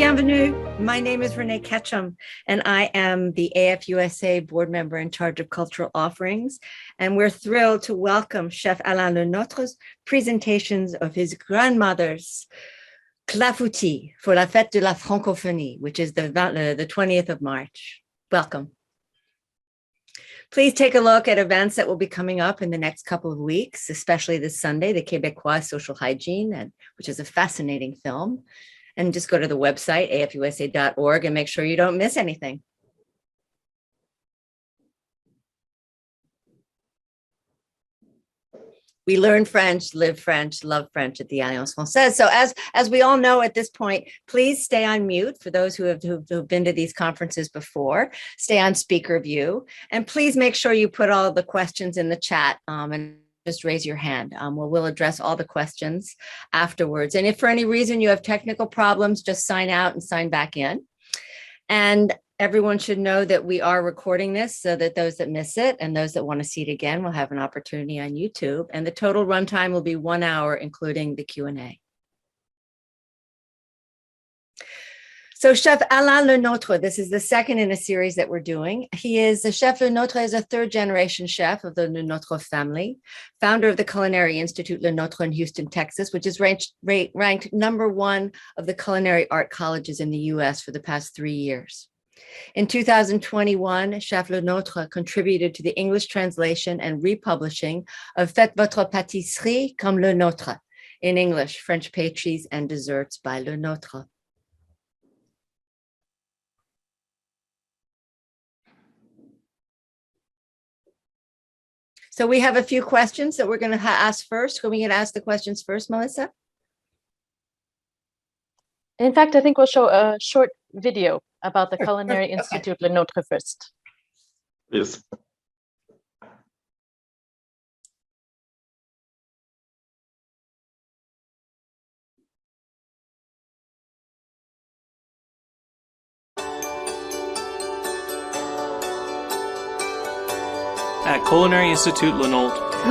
bienvenue. My name is Renee Ketchum, and I am the AFUSA board member in charge of cultural offerings. And we're thrilled to welcome Chef Alain LeNôtre's presentations of his grandmother's Clafoutis for la Fête de la Francophonie, which is the 20th of March. Welcome. Please take a look at events that will be coming up in the next couple of weeks, especially this Sunday, the Québécois Social Hygiene, which is a fascinating film. And just go to the website, afusa.org, and make sure you don't miss anything. We learn French, live French, love French at the Alliance Française. So as we all know at this point, please stay on mute for those who've been to these conferences before. Stay on speaker view. And please make sure you put all the questions in the chat and just raise your hand. We'll address all the questions afterwards. And if for any reason you have technical problems, just sign out and sign back in. And everyone should know that we are recording this so that those that miss it and those that want to see it again will have an opportunity on YouTube. And the total runtime will be 1 hour, including the Q&A. So Chef Alain LeNôtre, this is the second in a series that we're doing. Chef LeNôtre is a third-generation chef of the LeNôtre family, founder of the Culinary Institute LeNôtre in Houston, Texas, which is ranked #1 of the culinary art colleges in the US for the past 3 years. In 2021, Chef LeNôtre contributed to the English translation and republishing of Faites votre pâtisserie comme le Notre, in English, French pastries and desserts by Le Notre. So we have a few questions that we're going to ask first. Can we ask the questions first, Melissa? In fact, I think we'll show a short video about the Culinary Institute LeNôtre first. Yes. At Culinary Institute LeNôtre,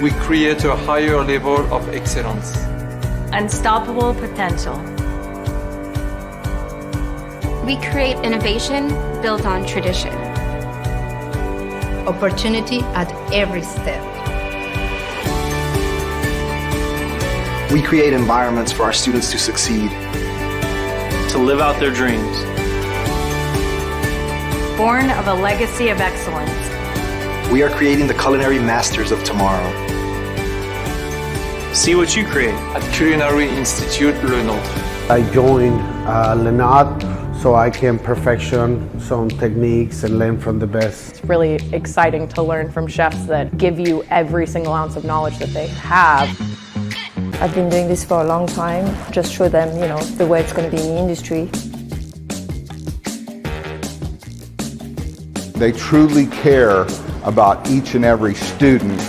we create a higher level of excellence. Unstoppable potential. We create innovation built on tradition. Opportunity at every step. We create environments for our students to succeed. to live out their dreams. Born of a legacy of excellence. We are creating the culinary masters of tomorrow. See what you create At Culinary Institute LeNôtre. I joined Notre so I can perfection some techniques and learn from the best. It's really exciting to learn from chefs that give you every single ounce of knowledge that they have. I've been doing this for a long time, just show them, the way it's going to be in the industry. They truly care about each and every student.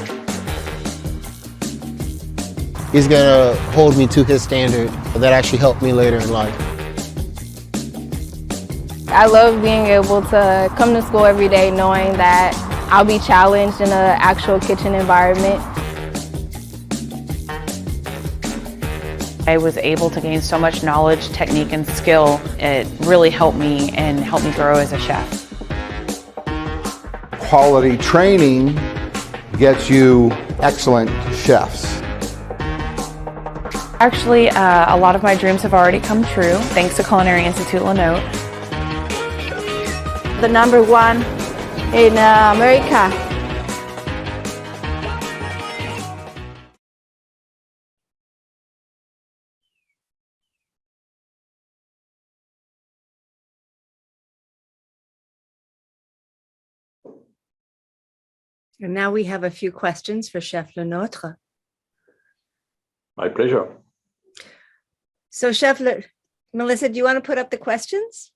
He's going to hold me to his standard. That actually helped me later in life. I love being able to come to school every day knowing that I'll be challenged in an actual kitchen environment. I was able to gain so much knowledge, technique, and skill. It really helped me and helped me grow as a chef. Quality training gets you excellent chefs. Actually, a lot of my dreams have already come true, thanks to Culinary Institute LeNôtre. The #1 in America. And now we have a few questions for Chef LeNôtre. My pleasure. So Melissa, do you want to put up the questions?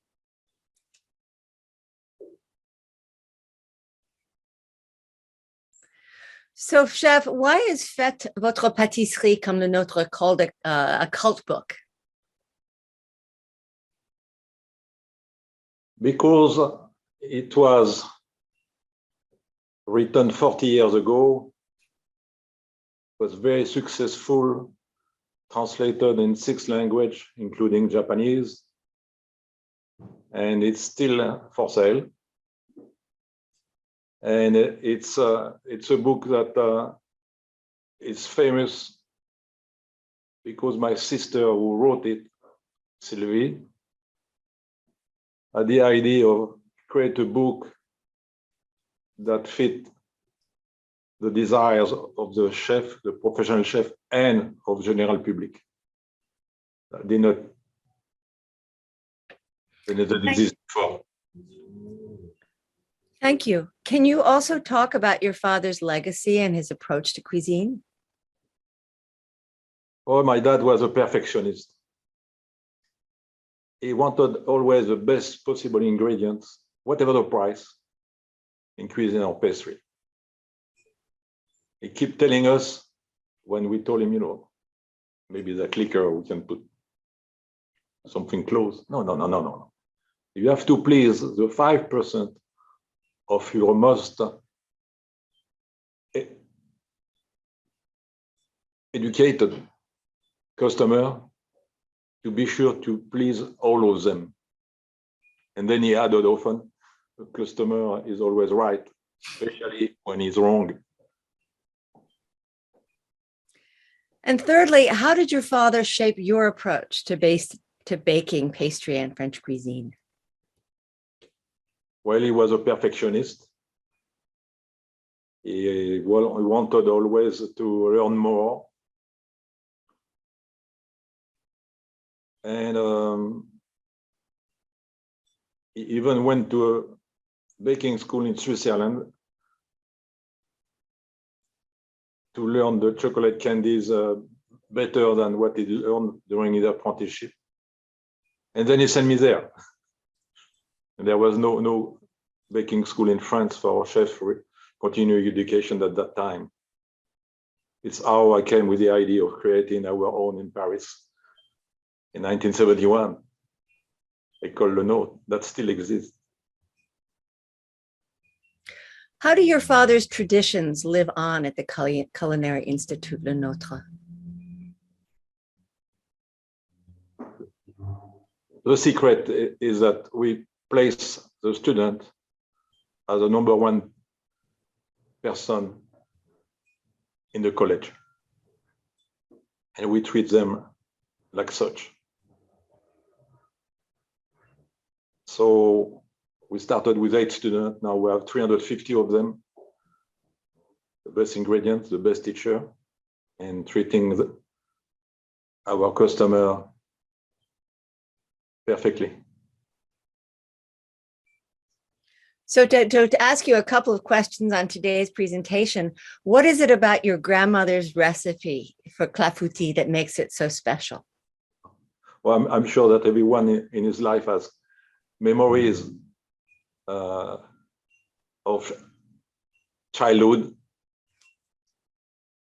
So Chef, why is Fête votre pâtisserie comme le Notre called a cult book? Because it was written 40 years ago, was very successful, translated in 6 languages, including Japanese, and it's still for sale. And it's a book that is famous because my sister who wrote it, Sylvie, had the idea of create a book that fit the desires of the chef, the professional chef, and of general public. That did not exist before. Thank you. Can you also talk about your father's legacy and his approach to cuisine? Oh, my dad was a perfectionist. He wanted always the best possible ingredients, whatever the price, in cuisine or pastry. He kept telling us when we told him, you know, maybe that liquor we can put something close. No. You have to please the 5% of your most educated customer to be sure to please all of them. And then he added often, the customer is always right, especially when he's wrong. And thirdly, how did your father shape your approach to baking, pastry, and French cuisine? Well, he was a perfectionist. He wanted always to learn more. And he even went to a baking school in Switzerland to learn the chocolate candies better than what he learned during his apprenticeship. And then he sent me there. And there was no baking school in France for chef continuing education at that time. It's how I came with the idea of creating our own in Paris in 1971. École LeNôtre, that still exists. How do your father's traditions live on at the Culinary Institute LeNôtre? The secret is that we place the student as the #1 person in the college. And we treat them like such. So we started with 8 students. Now we have 350 of them. The best ingredients, the best teacher, and treating our customer perfectly. So to ask you a couple of questions on today's presentation, what is it about your grandmother's recipe for Clafouti that makes it so special? Well, I'm sure that everyone in his life has memories of childhood.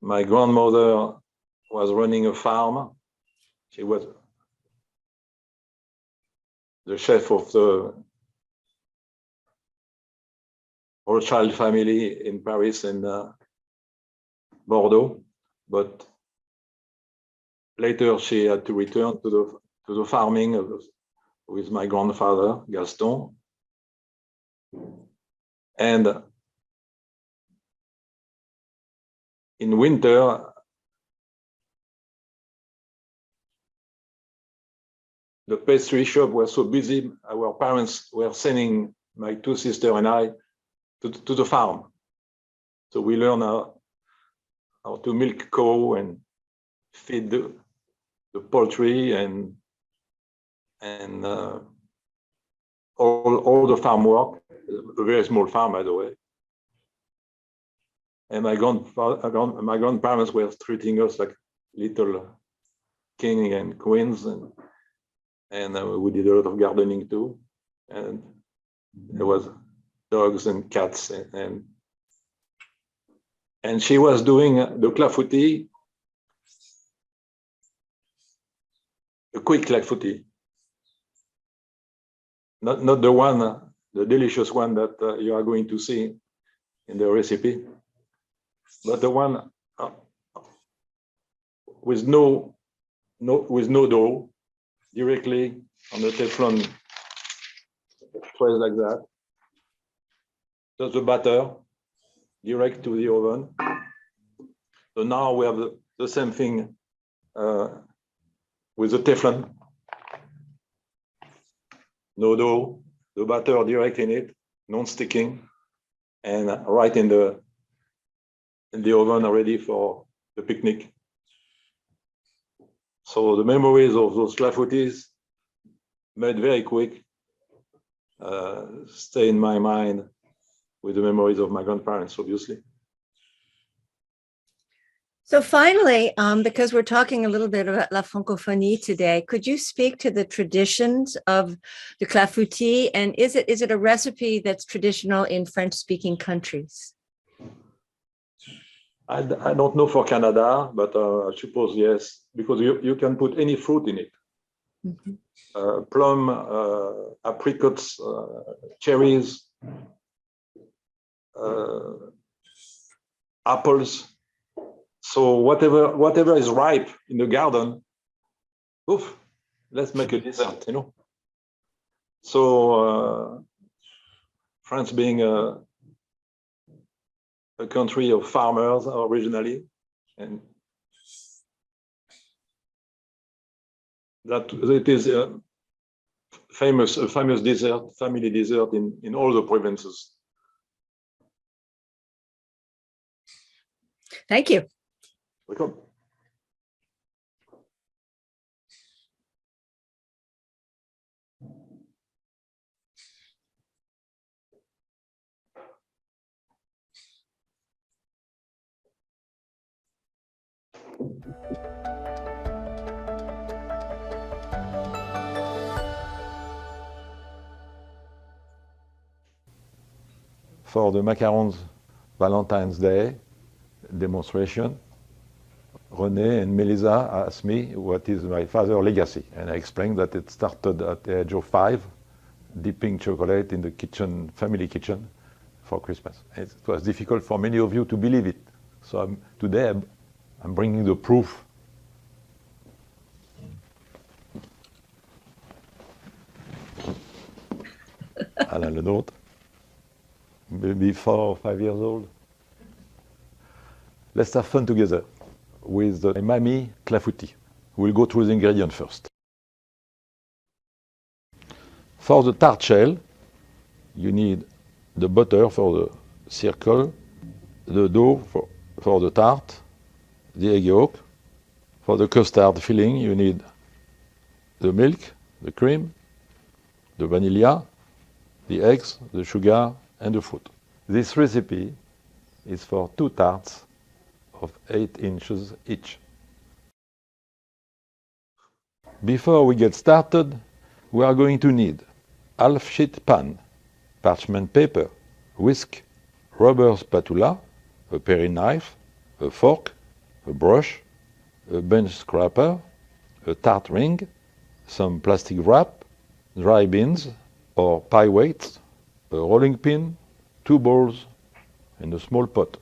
My grandmother was running a farm. She was the chef of the Rothschild family in Paris and Bordeaux, but later she had to return to the farming with my grandfather Gaston, and in winter the pastry shop was so busy. Our parents were sending my 2 sisters and I to the farm. So we learn how to milk cow and feed the poultry and all the farm work, a very small farm, by the way. And my grandparents were treating us like little king and queens, and we did a lot of gardening too. And there was dogs and cats, and she was doing the Clafouti, a quick Clafouti, not the one, the delicious one that you are going to see in the recipe, but the one with no with no dough, directly on the Teflon tray like that. Just the batter direct to the oven. So now we have the same thing with the Teflon. No dough, the batter direct in it, non-sticking, and right in the oven ready for the picnic. So the memories of those clafoutis made very quick stay in my mind with the memories of my grandparents, obviously. So finally, because we're talking a little bit about La Francophonie today, could you speak to the traditions of the clafoutis, and is it a recipe that's traditional in French-speaking countries? I don't know for Canada, but I suppose yes, because you can put any fruit in it. Mm-hmm. Plum, apricots, cherries, apples. So whatever is ripe in the garden, oof, let's make a dessert, you know. So France being a country of farmers originally, and that it is a famous dessert, family dessert in all the provinces. Thank you. Welcome. For the macarons Valentine's Day demonstration, René and Melissa asked me what is my father's legacy, and I explained that it started at the age of 5, dipping chocolate in the kitchen, family kitchen, for Christmas. It was difficult for many of you to believe it. So today I'm bringing the proof. Alain LeNôtre, maybe 4 or 5 years old. Let's have fun together with the Mamie Clafouti. We'll go through the ingredients first. For the tart shell, you need the butter for the circle, the dough for the tart, the egg yolk. For the custard filling, you need the milk, the cream, the vanilla, the eggs, the sugar, and the fruit. This recipe is for 2 tarts of 8 inches each. Before we get started, we are going to need half-sheet pan, parchment paper, whisk, rubber spatula, a paring knife, a fork, a brush, a bench scraper, a tart ring, some plastic wrap, dry beans or pie weights, a rolling pin, 2 bowls, and a small pot.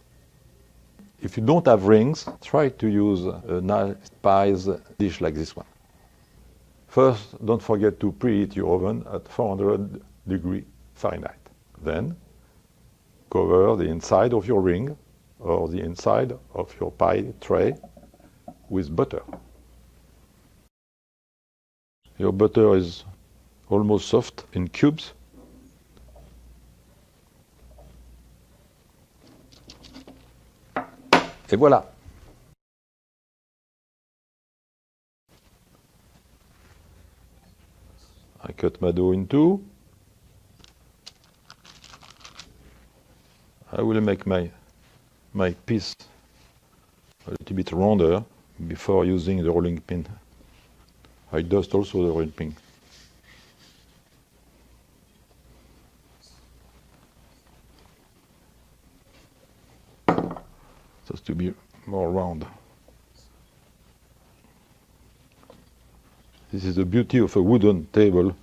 If you don't have rings, try to use a nice pies dish like this one. First, don't forget to preheat your oven at 400 degrees Fahrenheit. Then, cover the inside of your ring or the inside of your pie tray with butter. Your butter is almost soft in cubes. Et voilà. I cut my dough in 2. I will make my piece a little bit rounder before using the rolling pin. I dust also the rolling pin. Just to be more round. This is the beauty of a wooden table.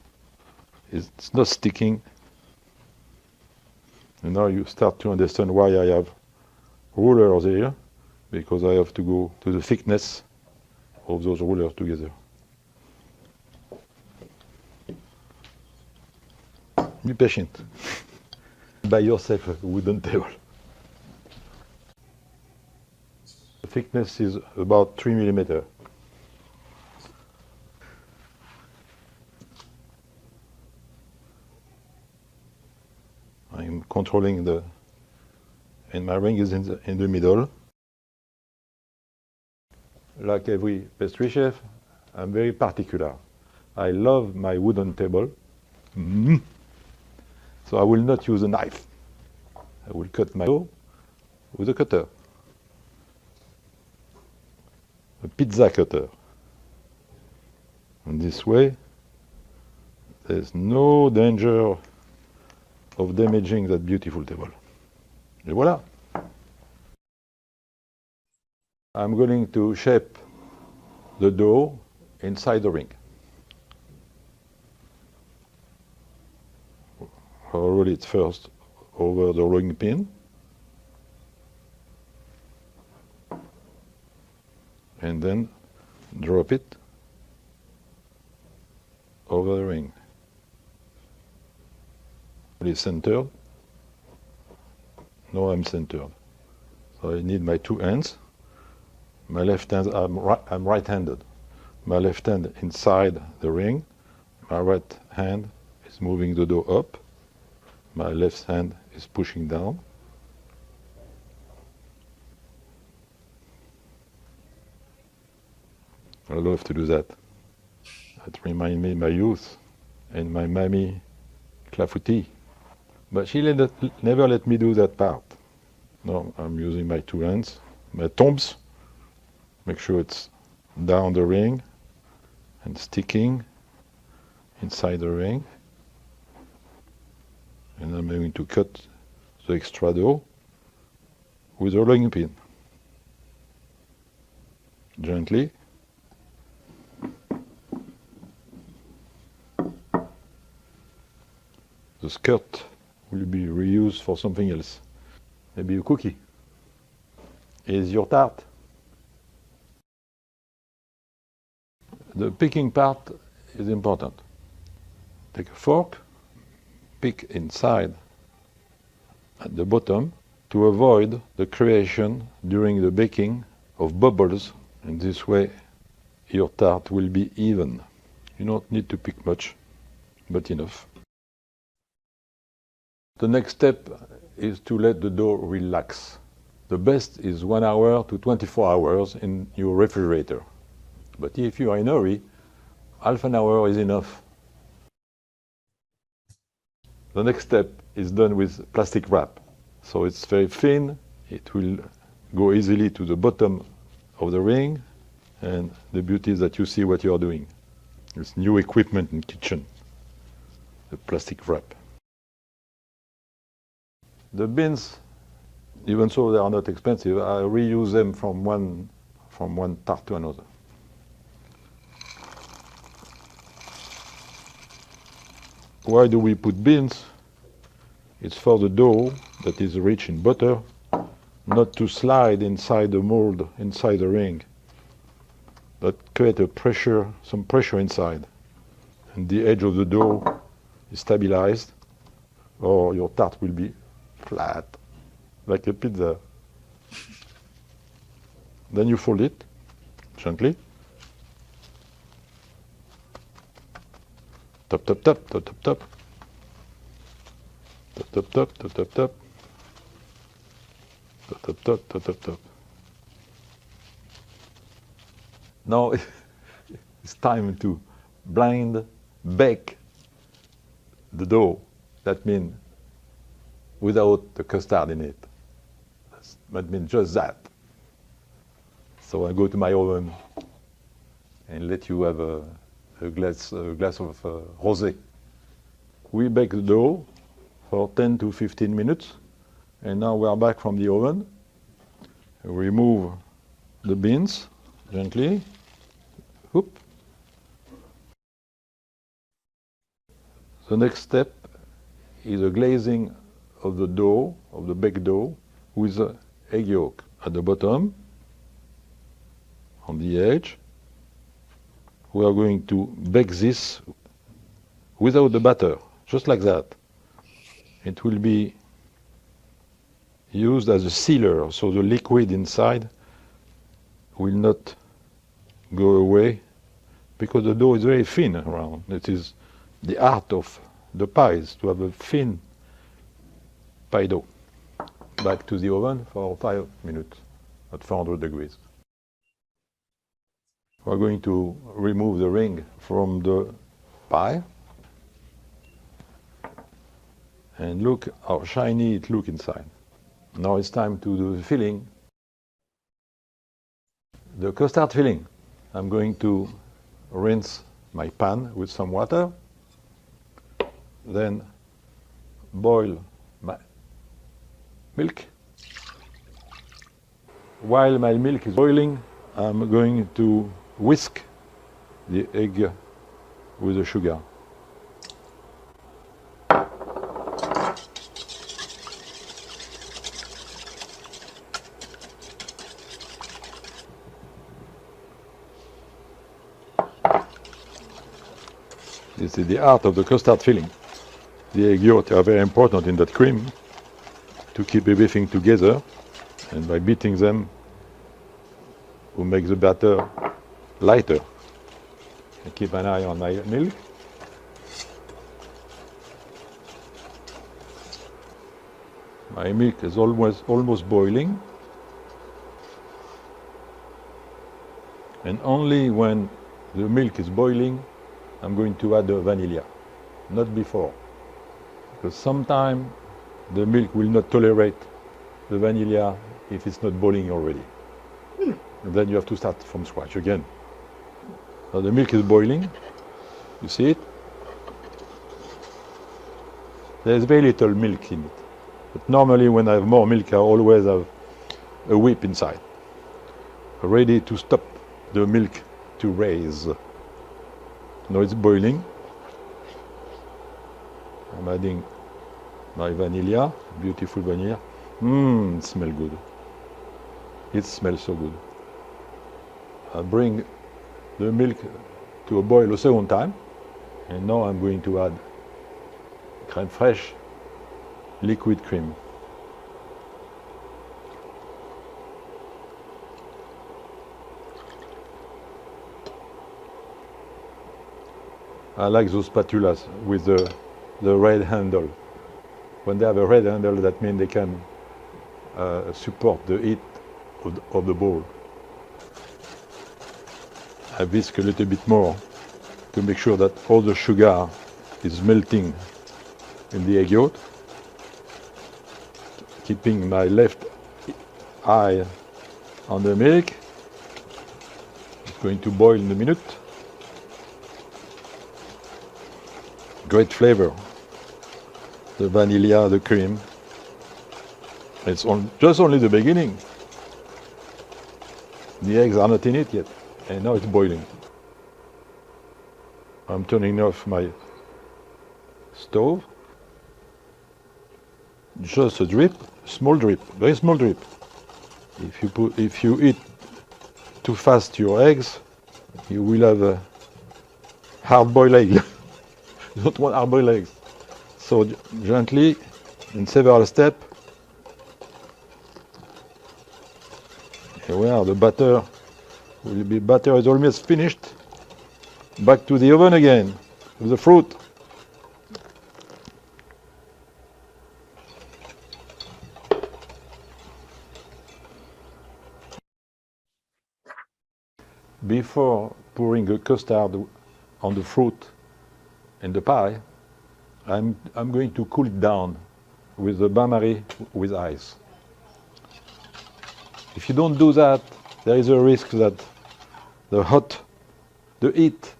It's not sticking. And now you start to understand why I have rulers here, because I have to go to the thickness of those rollers together. Be patient. Buy yourself a wooden table. The thickness is about 3 millimeters. I'm controlling and my ring is in the middle. Like every pastry chef, I'm very particular. I love my wooden table. So I will not use a knife. I will cut my dough with a cutter. A pizza cutter. And this way, there's no danger of damaging that beautiful table. Et voilà. I'm going to shape the dough inside the ring. I'll roll it first over the rolling pin. And then drop it over the ring. It is centered. Now I'm centered. So I need my two hands. My left hand, I'm right-handed. My left hand inside the ring. My right hand is moving the dough up. My left hand is pushing down. I love to do that. That reminds me of my youth and my mammy Clafoutis. But she never let me do that part. No, I'm using my two hands, my thumbs. Make sure it's down the ring and sticking inside the ring. And I'm going to cut the extra dough with a rolling pin. Gently. The skirt will be reused for something else. Maybe a cookie. Here's your tart. The picking part is important. Take a fork, pick inside at the bottom to avoid the creation during the baking of bubbles, and this way your tart will be even. You don't need to pick much, but enough. The next step is to let the dough relax. The best is 1 hour to 24 hours in your refrigerator. But if you are in a hurry, half an hour is enough. The next step is done with plastic wrap. So it's very thin, it will go easily to the bottom of the ring, and the beauty is that you see what you are doing. It's new equipment in kitchen, the plastic wrap. The beans, even though they are not expensive, I reuse them from one tart to another. Why do we put beans? It's for the dough that is rich in butter, not to slide inside the mold, inside the ring, but create a pressure, some pressure inside. And the edge of the dough is stabilized, or your tart will be flat, like a pizza. Then you fold it gently. Tap, tap, tap, tap, tap, tap. Tap, tap, tap, tap, tap, tap. Tap, tap, tap, tap, tap, tap. Now it's time to blind bake the dough. That means without the custard in it. That means just that. So I go to my oven and let you have a glass of rosé. We bake the dough for 10 to 15 minutes, and now we are back from the oven. Remove the beans gently. Whoop. The next step is a glazing of the dough, of the baked dough, with the egg yolk at the bottom, on the edge, we are going to bake this without the batter, just like that. It will be used as a sealer, so the liquid inside will not go away, because the dough is very thin around. It is the art of the pies, to have a thin pie dough. Back to the oven for 5 minutes at 400 degrees. We're going to remove the ring from the pie. And look how shiny it looks inside. Now it's time to do the filling. The custard filling. I'm going to rinse my pan with some water, then boil my milk. While my milk is boiling, I'm going to whisk the egg with the sugar. This is the art of the custard filling. The egg yolks are very important in that cream to keep everything together, and by beating them, we make the batter lighter. I keep an eye on my milk. My milk is almost boiling, and only when the milk is boiling, I'm going to add the vanilla, not before, because sometimes the milk will not tolerate the vanilla if it's not boiling already. And then you have to start from scratch again. Now the milk is boiling, you see it? There's very little milk in it. But normally when I have more milk, I always have a whip inside, ready to stop the milk to raise. Now it's boiling. I'm adding my vanilla, beautiful vanilla. It smells good. It smells so good. I bring the milk to a boil a second time, and now I'm going to add crème fraîche, liquid cream. I like those spatulas with the red handle. When they have a red handle, that means they can support the heat of the bowl. I whisk a little bit more to make sure that all the sugar is melting in the egg yolk, keeping my left eye on the milk. It's going to boil in a minute. Great flavor. The vanilla, the cream. It's just only the beginning. The eggs are not in it yet, and now it's boiling. I'm turning off my stove. Just a drip, small drip, very small drip. If you eat too fast your eggs, you will have a hard-boiled egg. You don't want hard-boiled eggs. So gently, in several steps. Here we are, the batter is almost finished. Back to the oven again with the fruit. Before pouring the custard on the fruit and the pie, I'm going to cool it down with the bain-marie with ice. If you don't do that, there is a risk that the heat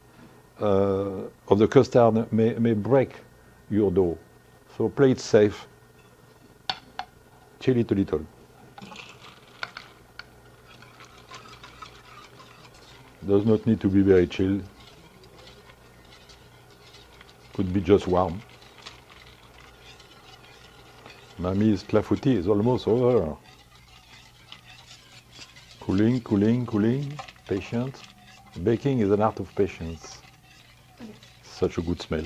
of the custard may break your dough. So play it safe. Chill it a little. Does not need to be very chilled. Could be just warm. Mommy's Clafoutis is almost over. Cooling, cooling, cooling. Patient. Baking is an art of patience. Such a good smell.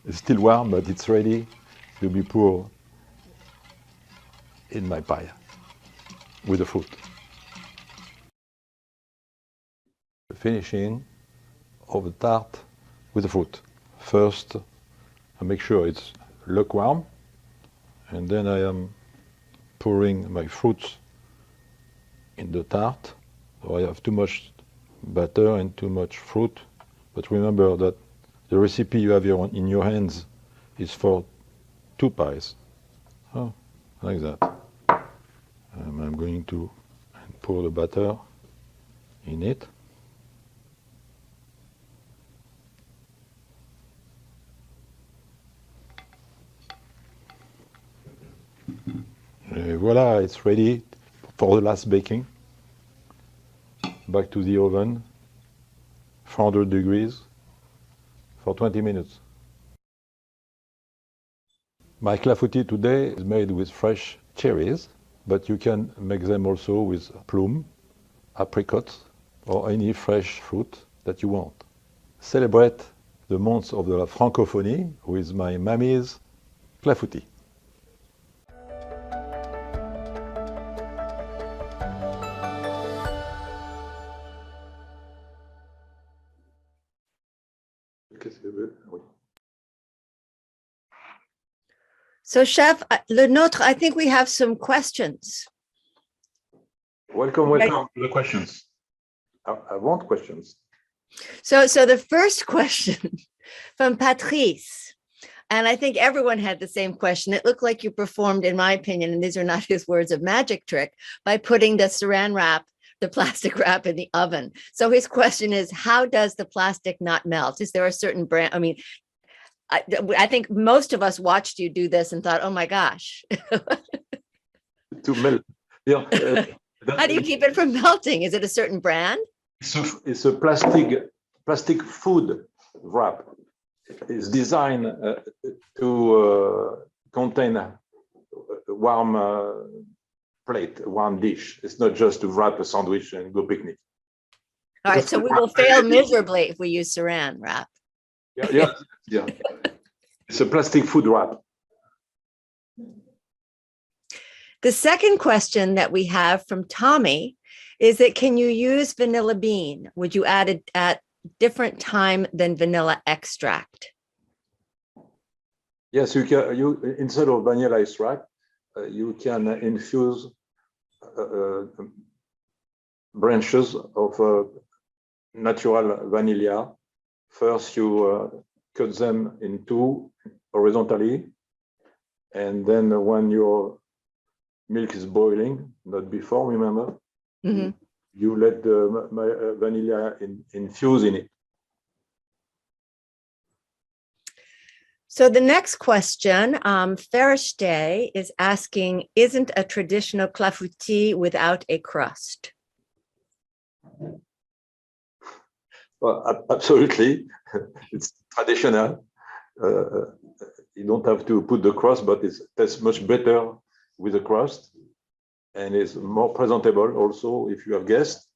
It's still warm, but it's ready to be poured in my pie with the fruit. The finishing of the tart with the fruit. First, I make sure it's lukewarm, and then I am pouring my fruits in the tart. So I have too much butter and too much fruit, but remember that the recipe you have in your hands is for 2 pies. Oh, like that. I'm going to pour the butter in it. Voila, it's ready for the last baking. Back to the oven, 400 degrees for 20 minutes. My clafoutis today is made with fresh cherries, but you can make them also with plum, apricots, or any fresh fruit that you want. Celebrate the month of the Francophonie with my mommy's clafoutis. So Chef LeNôtre, I think we have some questions. Welcome to the questions. I want questions. So the first question from Patrice, and I think everyone had the same question. It looked like you performed, in my opinion, and these are not his words, a magic trick by putting the saran wrap, the plastic wrap, in the oven. So his question is, how does the plastic not melt? Is there a certain brand? I mean, I think most of us watched you do this and thought, oh my gosh. To melt. Yeah. How do you keep it from melting? Is it a certain brand? It's a plastic food wrap. It's designed to contain a warm plate, a warm dish. It's not just to wrap a sandwich and go picnic. All right, so we will fail miserably if we use saran wrap. Yeah. It's a plastic food wrap. The second question that we have from Tommy is that, can you use vanilla bean? Would you add it at different time than vanilla extract? Yes, you can. You instead of vanilla extract, you can infuse branches of natural vanilla. First, you cut them in 2 horizontally, and then when your milk is boiling, not before, remember, you let the vanilla infuse in it. So the next question, Farishte is asking, isn't a traditional clafoutis without a crust? Well, absolutely. It's traditional. You don't have to put the crust, but it tastes much better with the crust, and it's more presentable also if you have guests.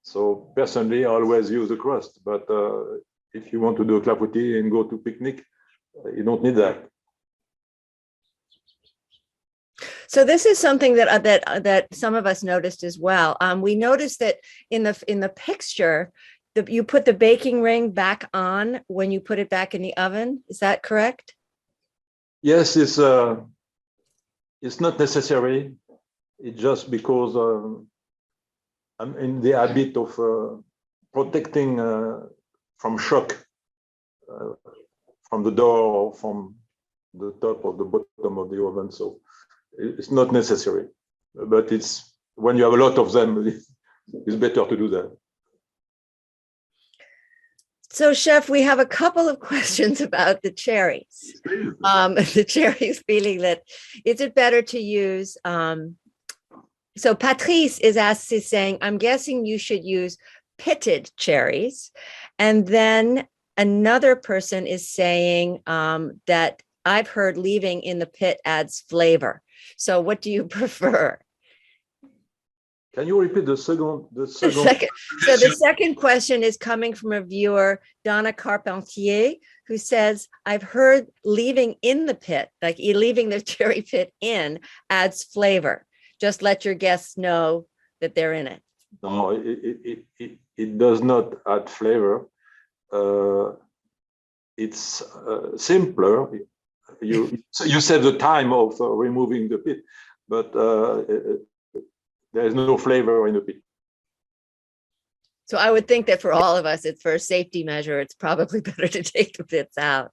So personally, I always use the crust, but if you want to do a clafoutis and go to picnic, you don't need that. So this is something that some of us noticed as well. We noticed that in the picture, you put the baking ring back on when you put it back in the oven. Is that correct? Yes, it's not necessary. It's just because I'm in the habit of protecting from shock from the door or from the top or the bottom of the oven. So it's not necessary. But it's when you have a lot of them, it's better to do that. So, Chef, we have a couple of questions about the cherries. The cherries, feeling that, is it better to use? So Patrice is saying, I'm guessing you should use pitted cherries. And then another person is saying that I've heard leaving in the pit adds flavor. So what do you prefer? Can you repeat the second? So the second question is coming from a viewer, Donna Carpentier, who says, I've heard leaving in the pit, like leaving the cherry pit in, adds flavor. Just let your guests know that they're in it. No, it does not add flavor. It's simpler. You save the time of removing the pit, but there is no flavor in the pit. So I would think that for all of us, it's for a safety measure, it's probably better to take the pits out.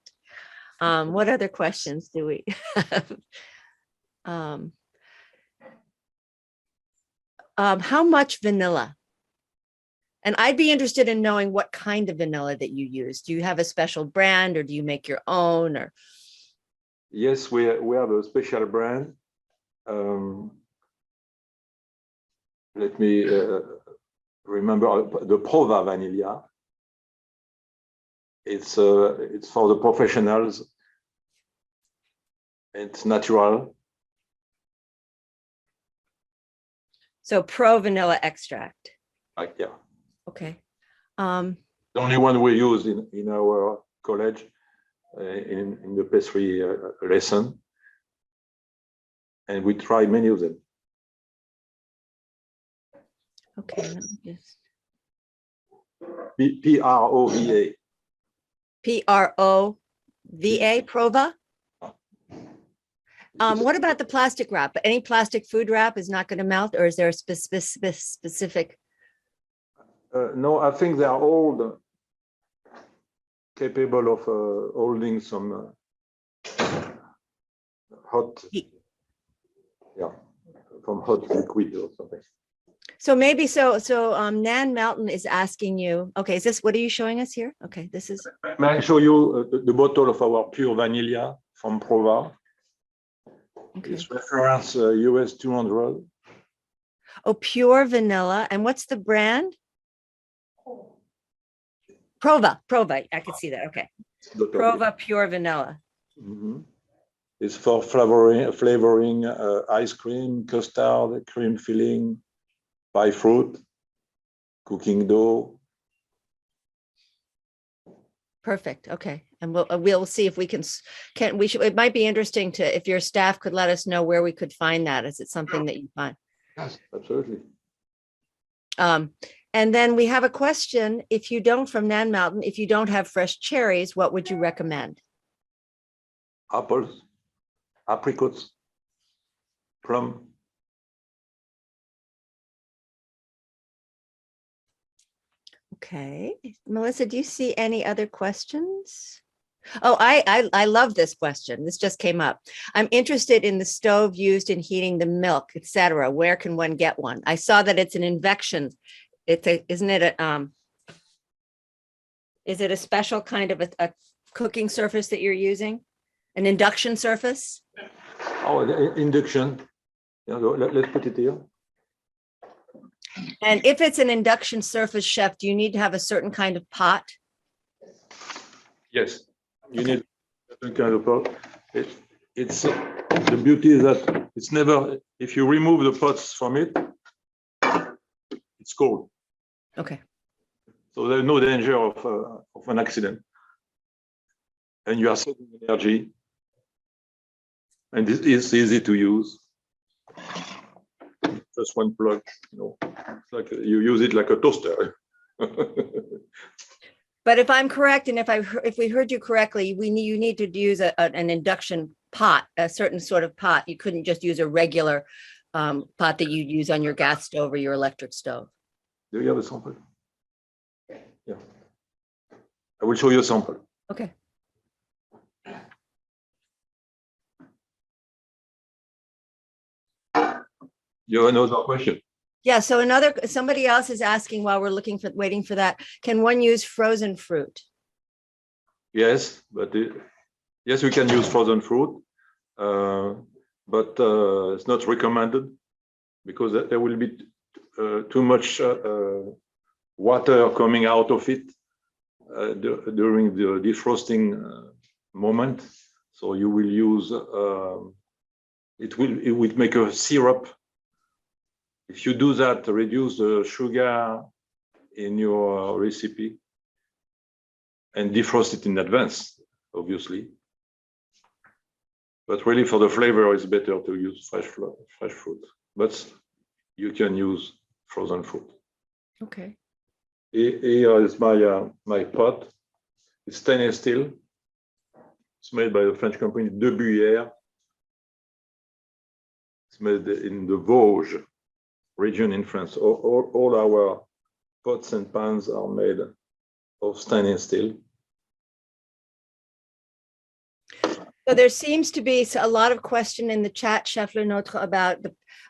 What other questions do we have? How much vanilla? And I'd be interested in knowing what kind of vanilla that you use. Do you have a special brand, or do you make your own? Or yes, we have a special brand. Let me remember the Prova vanilla. It's for the professionals. It's natural. So Pro vanilla extract. Yeah. Okay. The only one we use in our college in the pastry lesson, and we try many of them. Okay, let me just. Prova. Prova, Prova. What about the plastic wrap? Any plastic food wrap is not going to melt, or is there a specific? No, I think they are all capable of holding some hot, from hot liquid or something. So maybe Nan Melton is asking you, okay, is this, what are you showing us here? Okay, this is. May I show you the bottle of our pure vanilla from Prova? Okay. It's reference US 200. Oh, pure vanilla. And what's the brand? Prova. I can see that. Okay. Prova pure vanilla. Mm-hmm. It's for flavoring ice cream, custard, cream filling, pie fruit, cooking dough. Perfect. Okay. And we'll see if we can it might be interesting to, if your staff could let us know where we could find that. Is it something that you find? Yes, absolutely. And then we have a question. If you don't, from Nan Mountain, if you don't have fresh cherries, what would you recommend? Apples, apricots, plum. Okay. Melissa, do you see any other questions? Oh, I love this question. This just came up. I'm interested in the stove used in heating the milk, etc. Where can one get one? I saw that it's an induction. Isn't it is it a special kind of a cooking surface that you're using? An induction surface? Oh, induction. Yeah, let's put it here. And if it's an induction surface, chef, do you need to have a certain kind of pot? Yes, you need a certain kind of pot. It's the beauty is that it's never, if you remove the pots from it, it's cold. Okay. So there's no danger of an accident. And you are saving energy. And this is easy to use. Just one plug, it's like you use it like a toaster. But if I'm correct, and if we heard you correctly, you need to use an induction pot, a certain sort of pot. You couldn't just use a regular pot that you'd use on your gas stove or your electric stove. Do you have a sample? Yeah. I will show you a sample. Okay. You have another question? Yeah, so somebody else is asking while we're waiting for that, can one use frozen fruit? Yes, but yes, we can use frozen fruit, but it's not recommended because there will be too much water coming out of it during the defrosting moment. So you will use it will make a syrup. If you do that, reduce the sugar in your recipe and defrost it in advance, obviously. But really for the flavor, it's better to use fresh fruit. But you can use frozen fruit. Okay. Here is my pot. It's stainless steel. It's made by the French company De Bruyère. It's made in the Vosges region in France. All our pots and pans are made of stainless steel. So there seems to be a lot of question in the chat, Chef LeNôtre,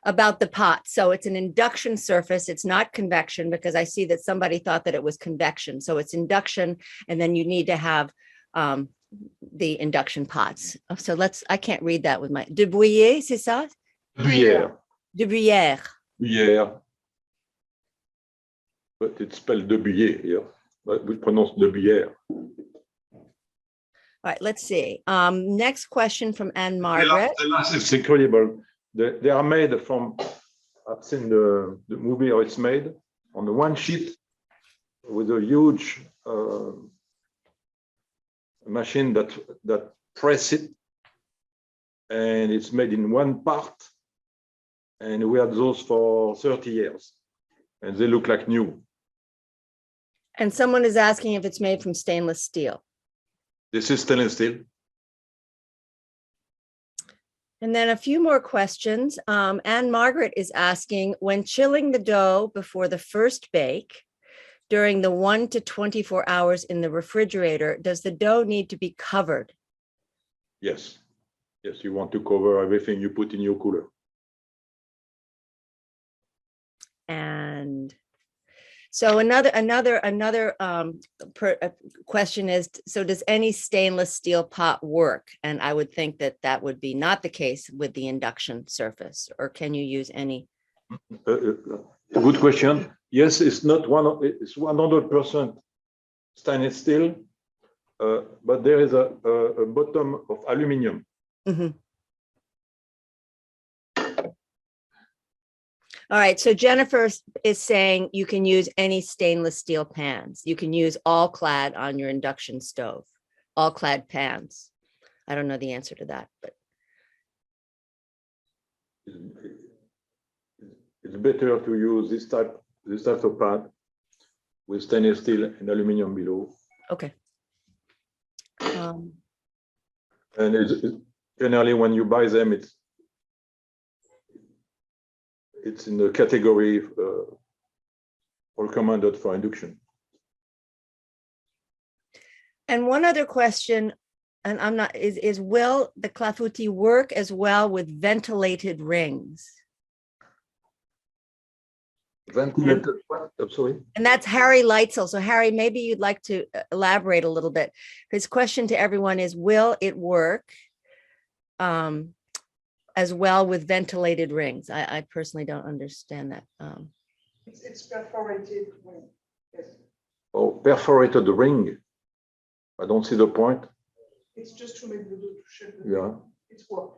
about the pot. So it's an induction surface. It's not convection, because I see that somebody thought that it was convection. So it's induction, and then you need to have the induction pots. So I can't read that with my de bouillir, c'est ça? De Bruyère. De Bruyère. Bruyère. But it's spelled de Bruyère here. But we pronounce de Bruyère. All right, let's see. Next question from Anne Margaret. It's incredible. They are made from, I've seen the movie how it's made, on the one sheet with a huge machine that press it, and it's made in one part, and we had those for 30 years, and they look like new. And someone is asking if it's made from stainless steel. This is stainless steel. And then a few more questions. Anne Margaret is asking, when chilling the dough before the first bake, during the 1 to 24 hours in the refrigerator, does the dough need to be covered? Yes. Yes, you want to cover everything you put in your cooler. And so another question is, so does any stainless steel pot work? And I would think that would be not the case with the induction surface, or can you use any? Good question. Yes, it's not it's 100% stainless steel, but there is a bottom of aluminum. Mm-hmm. All right, so Jennifer is saying you can use any stainless steel pans. You can use all clad on your induction stove, all clad pans. I don't know the answer to that, but. It's better to use this type of pan with stainless steel and aluminum below. Okay. And generally when you buy them, it's in the category recommended for induction. And one other question, and I'm not, is will the Clafouti work as well with ventilated rings? Ventilated what? I'm sorry. And that's Harry Leitzel. So Harry, maybe you'd like to elaborate a little bit. His question to everyone is, will it work as well with ventilated rings? I personally don't understand that. It's perforated ring. Yes. Oh, perforated ring. I don't see the point. It's just to make the dough to shape. Yeah. It's work.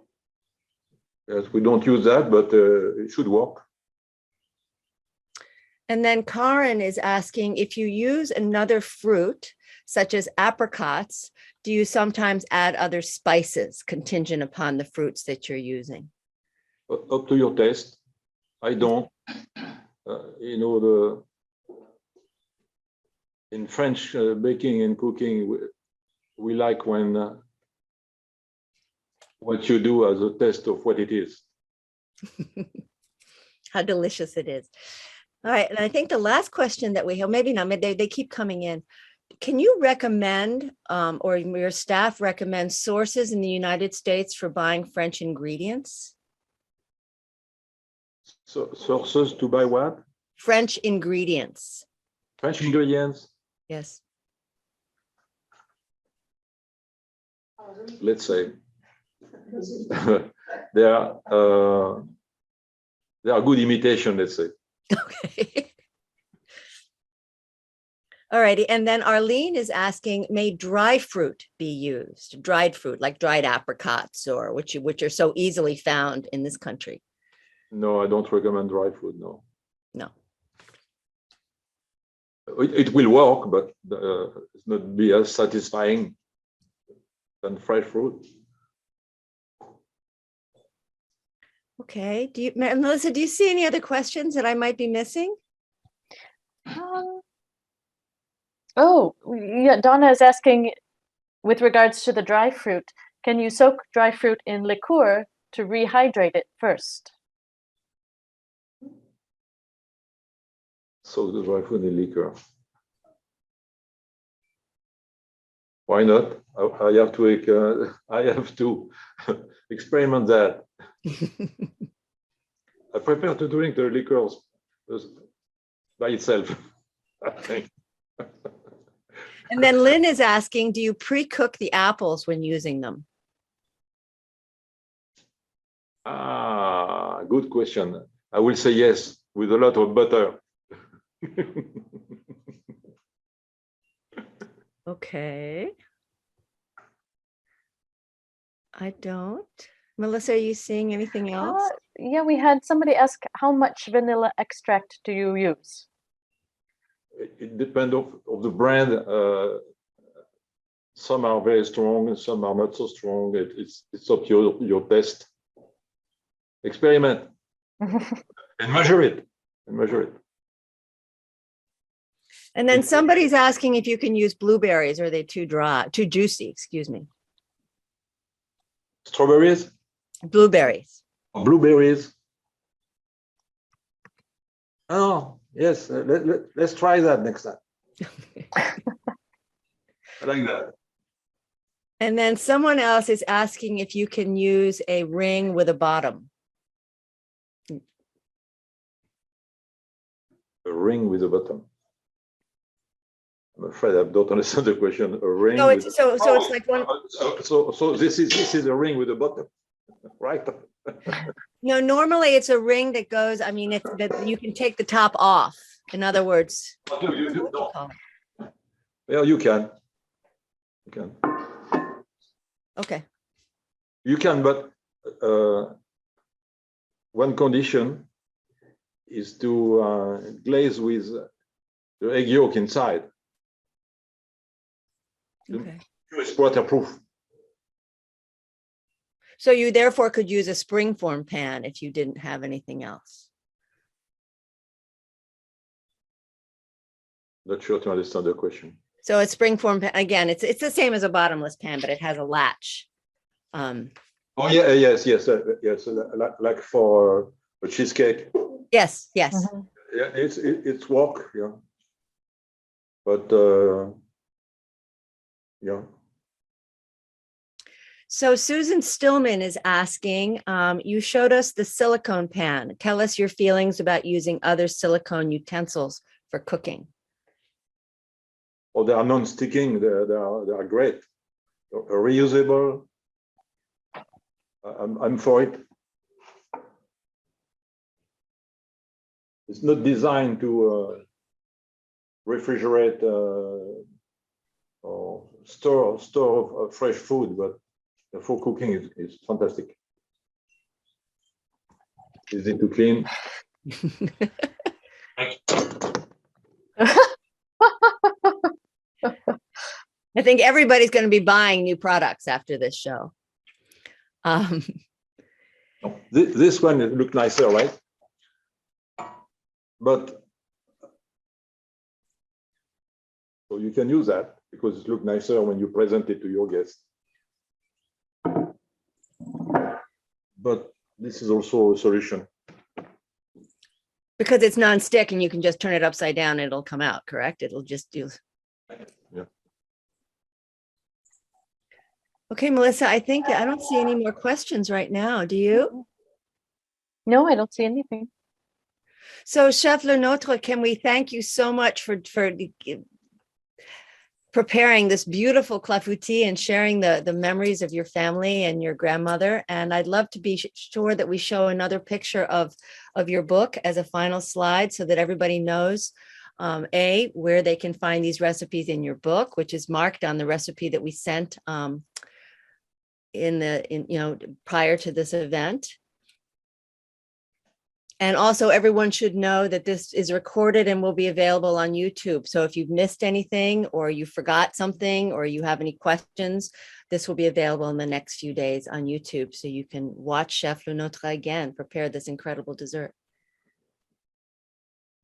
Yes, we don't use that, but it should work. And then Karen is asking, if you use another fruit, such as apricots, do you sometimes add other spices contingent upon the fruits that you're using? Up to your taste. I don't. In French baking and cooking, we like when what you do as a test of what it is. How delicious it is. All right, and I think the last question that we have, maybe not, maybe they keep coming in. Can you recommend, or your staff recommend, sources in the United States for buying French ingredients? So, sources to buy what? French ingredients. French ingredients? Yes. Let's say they are good imitation, let's say. Okay. All righty. And then Arlene is asking, may dry fruit be used? Dried fruit, like dried apricots, or which are so easily found in this country. No, I don't recommend dry food, no. No. It will work, but it's not be as satisfying than fresh fruit. Okay. Melissa, do you see any other questions that I might be missing? Oh, yeah, Donna is asking with regards to the dry fruit, can you soak dry fruit in liqueur to rehydrate it first? So the dry fruit in liquor. Why not? I have to experiment that. I prefer to drink the liquors by itself, I think. And then Lynn is asking, do you pre-cook the apples when using them? Good question. I will say yes, with a lot of butter. Okay. I don't. Melissa, are you seeing anything else? Yeah, we had somebody ask, how much vanilla extract do you use? It depends of the brand. Some are very strong and some are not so strong. It's up to your taste. Experiment and measure it. And then somebody's asking if you can use blueberries, or are they too dry, too juicy, excuse me. Strawberries? Blueberries. Blueberries. Oh, yes. Let's try that next time. I like that. And then someone else is asking if you can use a ring with a bottom. A ring with a bottom. I'm afraid I don't understand the question. A ring. No, it's so it's like one. So this is a ring with a bottom, right? No, normally it's a ring that goes. I mean, it's that you can take the top off. In other words. Yeah, you can. You can. Okay. You can, but one condition is to glaze with the egg yolk inside. Okay. It's waterproof. So you therefore could use a springform pan if you didn't have anything else. Not sure to understand the question. So a springform pan, again, it's the same as a bottomless pan, but it has a latch. Oh yeah, yes, like for a cheesecake. Yes. Mm-hmm. Yeah, it's work, yeah. But yeah. So Susan Stillman is asking, you showed us the silicone pan. Tell us your feelings about using other silicone utensils for cooking. Oh, they are non-sticking. They are great. Reusable. I'm for it. It's not designed to refrigerate or store fresh food, but for cooking is fantastic. Easy to clean. I think everybody's going to be buying new products after this show. This one looked nicer, right? But so you can use that because it looks nicer when you present it to your guests. But this is also a solution. Because it's non-stick and you can just turn it upside down and it'll come out, correct? It'll just do. Yeah. Okay, Melissa, I think I don't see any more questions right now. Do you? No, I don't see anything. So Chef LeNôtre, can we thank you so much for preparing this beautiful clafoutis and sharing the memories of your family and your grandmother. And I'd love to be sure that we show another picture of your book as a final slide so that everybody knows where they can find these recipes in your book, which is marked on the recipe that we sent prior to this event. And also everyone should know that this is recorded and will be available on YouTube. So if you've missed anything or you forgot something or you have any questions, this will be available in the next few days on YouTube. So you can watch Chef LeNôtre again, prepare this incredible dessert.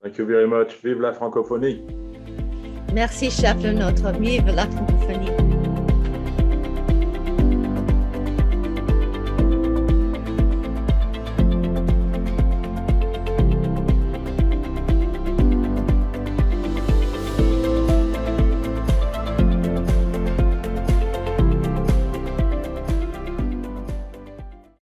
Thank you very much. Vive la francophonie. Merci Chef LeNôtre. Vive la francophonie.